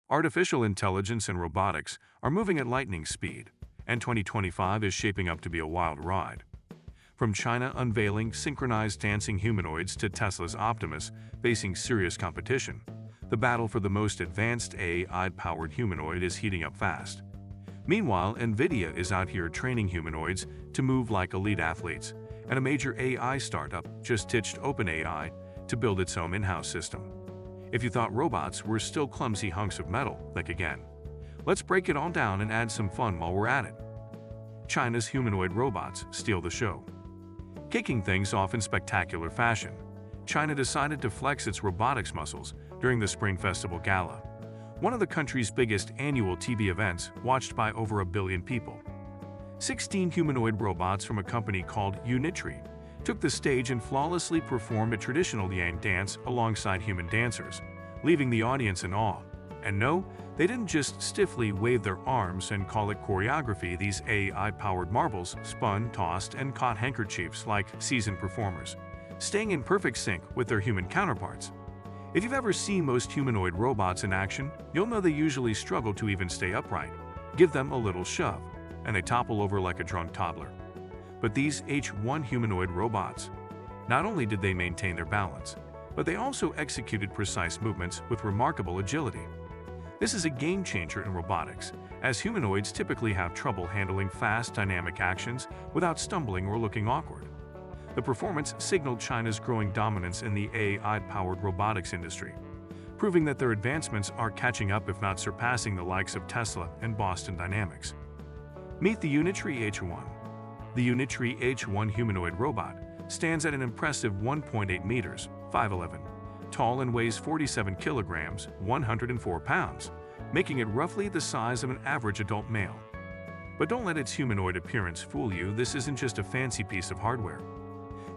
Artificial intelligence and robotics are moving at lightning speed, and 2025 is shaping up to be a wild ride. From China unveiling synchronized dancing humanoids to Tesla's Optimus facing serious competition, the battle for the most advanced AI-powered humanoid is heating up fast. Meanwhile, NVIDIA is out here training humanoids to move like elite athletes, and a major AI startup just ditched OpenAI to build its own in-house system. If you thought robots were still clumsy hunks of metal, think again. Let's break it all down and add some fun while we're at it. China's humanoid robots steal the show. Kicking things off in spectacular fashion, China decided to flex its robotics muscles during the Spring Festival Gala, one of the country's biggest annual TV events watched by over 1 billion people. 16 humanoid robots from a company called Unitree took the stage and flawlessly performed a traditional Yang dance alongside human dancers, leaving the audience in awe. And no, they didn't just stiffly wave their arms and call it choreography. These AI-powered marbles spun, tossed, and caught handkerchiefs like seasoned performers, staying in perfect sync with their human counterparts. If you've ever seen most humanoid robots in action, you'll know they usually struggle to even stay upright. Give them a little shove, and they topple over like a drunk toddler. But these H1 humanoid robots, not only did they maintain their balance, but they also executed precise movements with remarkable agility. This is a game changer in robotics, as humanoids typically have trouble handling fast, dynamic actions without stumbling or looking awkward. The performance signaled China's growing dominance in the AI-powered robotics industry, proving that their advancements are catching up if not surpassing the likes of Tesla and Boston Dynamics. Meet the Unitree H1. The Unitree H1 humanoid robot stands at an impressive 1.8 meters, 5'11", tall and weighs 47 kilograms, 104 pounds, making it roughly the size of an average adult male. But don't let its humanoid appearance fool you. This isn't just a fancy piece of hardware.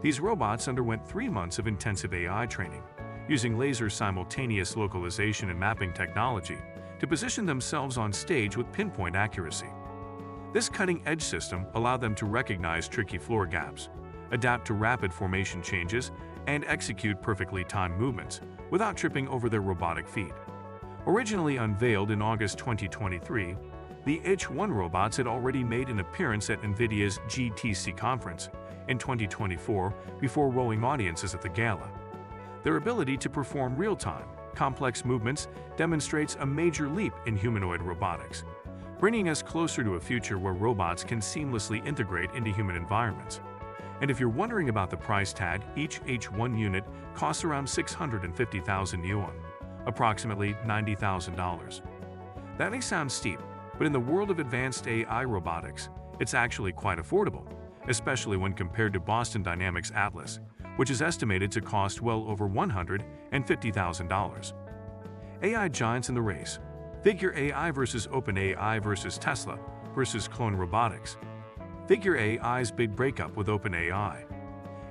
These robots underwent 3 months of intensive AI training, using laser simultaneous localization and mapping technology to position themselves on stage with pinpoint accuracy. This cutting-edge system allowed them to recognize tricky floor gaps, adapt to rapid formation changes, and execute perfectly timed movements without tripping over their robotic feet. Originally unveiled in August 2023, the H1 robots had already made an appearance at NVIDIA's GTC conference in 2024 before wowing audiences at the gala. Their ability to perform real-time, complex movements demonstrates a major leap in humanoid robotics, bringing us closer to a future where robots can seamlessly integrate into human environments. And if you're wondering about the price tag, each H1 unit costs around 650,000 yuan, approximately $90,000. That may sound steep, but in the world of advanced AI robotics, it's actually quite affordable, especially when compared to Boston Dynamics Atlas, which is estimated to cost well over $150,000. AI giants in the race. Figure AI versus OpenAI versus Tesla versus Clone Robotics. Figure AI's big breakup with OpenAI.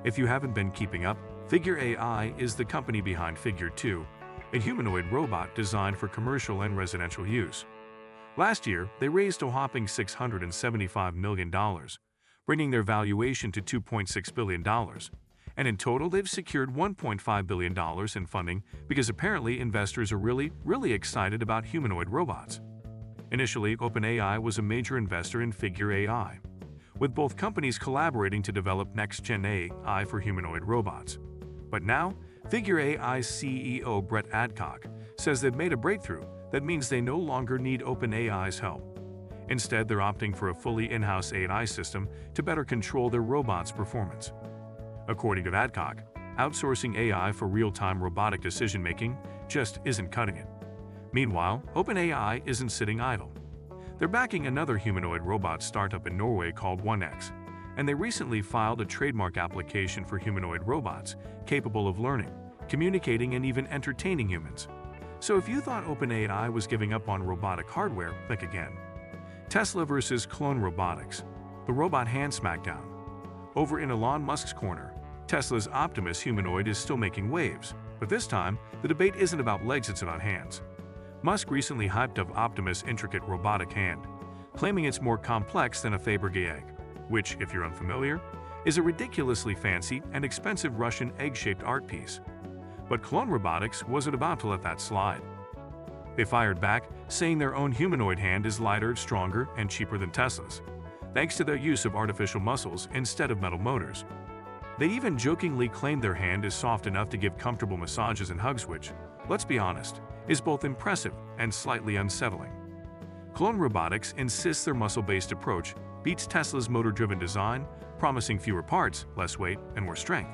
If you haven't been keeping up, Figure AI is the company behind Figure 2, a humanoid robot designed for commercial and residential use. Last year, they raised a whopping $675 million, bringing their valuation to $2.6 billion. And in total, they've secured $1.5 billion in funding because apparently investors are really excited about humanoid robots. Initially, OpenAI was a major investor in Figure AI, with both companies collaborating to develop next-gen AI for humanoid robots. But now, Figure AI's CEO Brett Adcock says they've made a breakthrough that means they no longer need OpenAI's help. Instead, they're opting for a fully in-house AI system to better control their robot's performance. According to Adcock, outsourcing AI for real-time robotic decision-making just isn't cutting it. Meanwhile, OpenAI isn't sitting idle. They're backing another humanoid robot startup in Norway called 1X, and they recently filed a trademark application for humanoid robots capable of learning, communicating, and even entertaining humans. So if you thought OpenAI was giving up on robotic hardware, think again. Tesla versus Clone Robotics. The robot hand smackdown. Over in Elon Musk's corner, Tesla's Optimus humanoid is still making waves, but this time, the debate isn't about legs, it's about hands. Musk recently hyped up Optimus' intricate robotic hand, claiming it's more complex than a Fabergé egg, which, if you're unfamiliar, is a ridiculously fancy and expensive Russian egg-shaped art piece. But Clone Robotics wasn't about to let that slide. They fired back, saying their own humanoid hand is lighter, stronger, and cheaper than Tesla's, thanks to their use of artificial muscles instead of metal motors. They even jokingly claimed their hand is soft enough to give comfortable massages and hugs, which, let's be honest, is both impressive and slightly unsettling. Clone Robotics insists their muscle-based approach beats Tesla's motor-driven design, promising fewer parts, less weight, and more strength.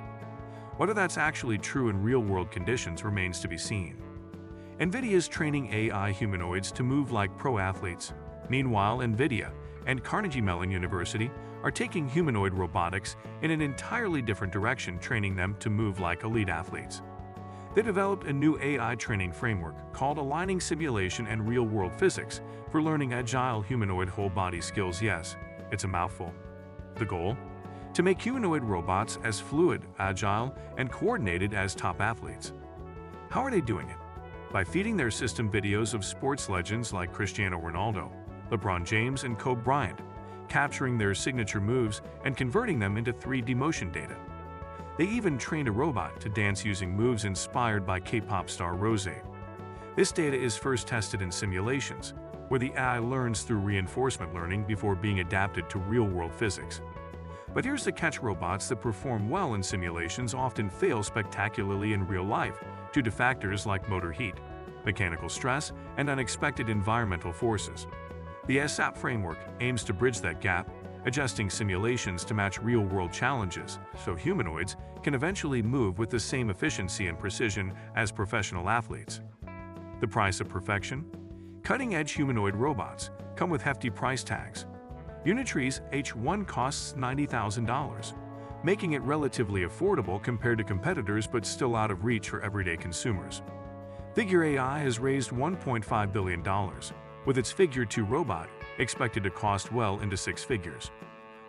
Whether that's actually true in real-world conditions remains to be seen. NVIDIA is training AI humanoids to move like pro athletes. Meanwhile, NVIDIA and Carnegie Mellon University are taking humanoid robotics in an entirely different direction, training them to move like elite athletes. They developed a new AI training framework called Aligning Simulation and Real-World Physics for learning agile humanoid whole-body skills. Yes, it's a mouthful. The goal? To make humanoid robots as fluid, agile, and coordinated as top athletes. How are they doing it? By feeding their system videos of sports legends like Cristiano Ronaldo, LeBron James, and Kobe Bryant, capturing their signature moves and converting them into 3D motion data. They even trained a robot to dance using moves inspired by K-pop star Rose. This data is first tested in simulations, where the AI learns through reinforcement learning before being adapted to real-world physics. But here's the catch: robots that perform well in simulations often fail spectacularly in real life due to factors like motor heat, mechanical stress, and unexpected environmental forces. The ASAP framework aims to bridge that gap, adjusting simulations to match real-world challenges so humanoids can eventually move with the same efficiency and precision as professional athletes. The price of perfection? Cutting-edge humanoid robots come with hefty price tags. Unitree's H1 costs $90,000, making it relatively affordable compared to competitors but still out of reach for everyday consumers. Figure AI has raised $1.5 billion, with its Figure 2 robot expected to cost well into six figures,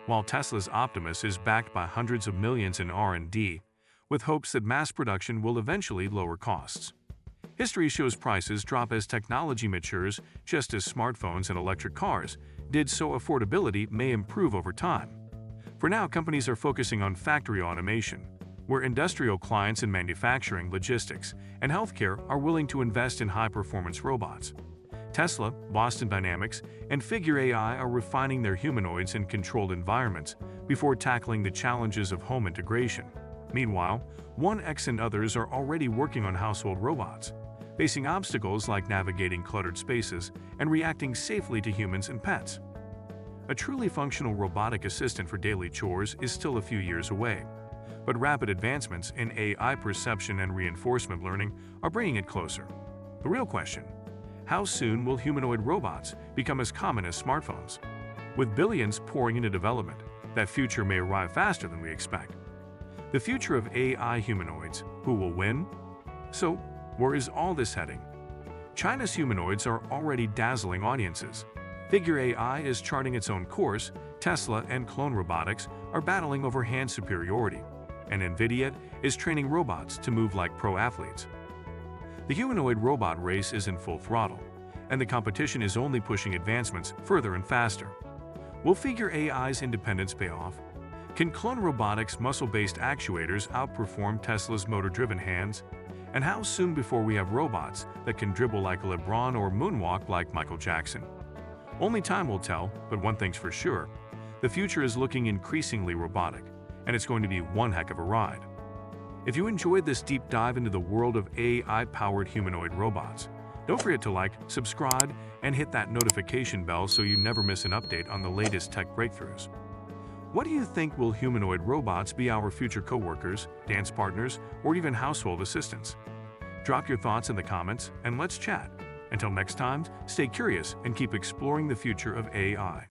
while Tesla's Optimus is backed by hundreds of millions in R&D, with hopes that mass production will eventually lower costs. History shows prices drop as technology matures, just as smartphones and electric cars did, so affordability may improve over time. For now, companies are focusing on factory automation, where industrial clients in manufacturing, logistics, and healthcare are willing to invest in high-performance robots. Tesla, Boston Dynamics, and Figure AI are refining their humanoids in controlled environments before tackling the challenges of home integration. Meanwhile, 1X and others are already working on household robots, facing obstacles like navigating cluttered spaces and reacting safely to humans and pets. A truly functional robotic assistant for daily chores is still a few years away, but rapid advancements in AI perception and reinforcement learning are bringing it closer. The real question: how soon will humanoid robots become as common as smartphones? With billions pouring into development, that future may arrive faster than we expect. The future of AI humanoids, who will win? So, where is all this heading? China's humanoids are already dazzling audiences. Figure AI is charting its own course, Tesla and Clone Robotics are battling over hand superiority, and NVIDIA is training robots to move like pro athletes. The humanoid robot race is in full throttle, and the competition is only pushing advancements further and faster. Will Figure AI's independence pay off? Can Clone Robotics' muscle-based actuators outperform Tesla's motor-driven hands? And how soon before we have robots that can dribble like a LeBron or moonwalk like Michael Jackson? Only time will tell, but one thing's for sure: the future is looking increasingly robotic, and it's going to be one heck of a ride. If you enjoyed this deep dive into the world of AI-powered humanoid robots, don't forget to like, subscribe, and hit that notification bell so you never miss an update on the latest tech breakthroughs. What do you think? Will humanoid robots be our future coworkers, dance partners, or even household assistants? Drop your thoughts in the comments and let's chat. Until next time, stay curious and keep exploring the future of AI.